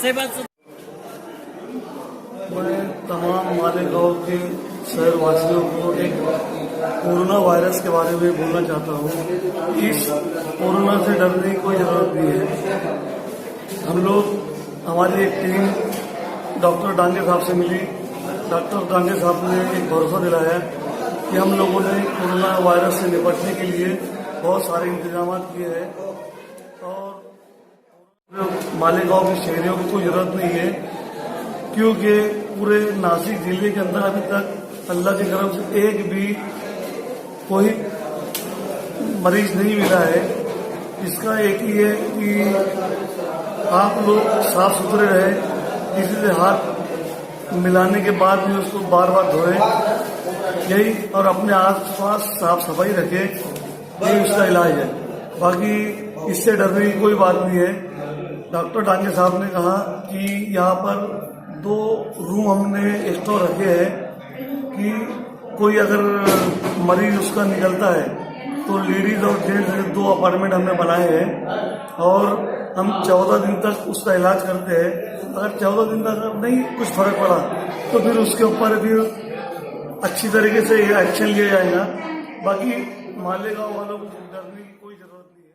मैं तमाम मालेगांव के शहरवासियों को एक कोरोना वायरस के बारे में बोलना चाहता हूँ। इस कोरोना से डरने की कोई ज़रूरत नहीं है। हम लोग, हमारी एक टीम डॉक्टर डांगे साहब से मिली। डॉक्टर डांगे साहब ने एक भरोसा दिलाया कि हम लोगों ने कोरोना वायरस से निपटने के लिए बहुत सारे इंतजाम किए हैं और मालेगांव के शहरियों की कोई ज़रूरत नहीं है, क्योंकि पूरे नासिक जिले के अंदर अभी तक अल्लाह के करम से एक भी कोई मरीज नहीं मिला है। इसका एक ही है कि आप लोग साफ सुथरे रहे, किसी से हाथ मिलाने के बाद भी उसको बार बार धोएं, यही, और अपने आसपास साफ सफाई रखें, यही उसका इलाज है। बाकी इससे डरने की कोई बात नहीं है। डॉक्टर डांगे साहब ने कहा कि यहाँ पर 2 रूम हमने एक्स्ट्रा रखे हैं कि कोई अगर मरीज उसका निकलता है तो लेडीज और जेंट्स 2 अपार्टमेंट हमने बनाए हैं और हम 14 दिन तक उसका इलाज करते हैं। अगर 14 दिन तक नहीं कुछ फर्क पड़ा तो फिर उसके ऊपर फिर अच्छी तरीके से एक्शन लिया जाएगा। बाकी मालेगांव वालों को डरने की कोई जरूरत नहीं है।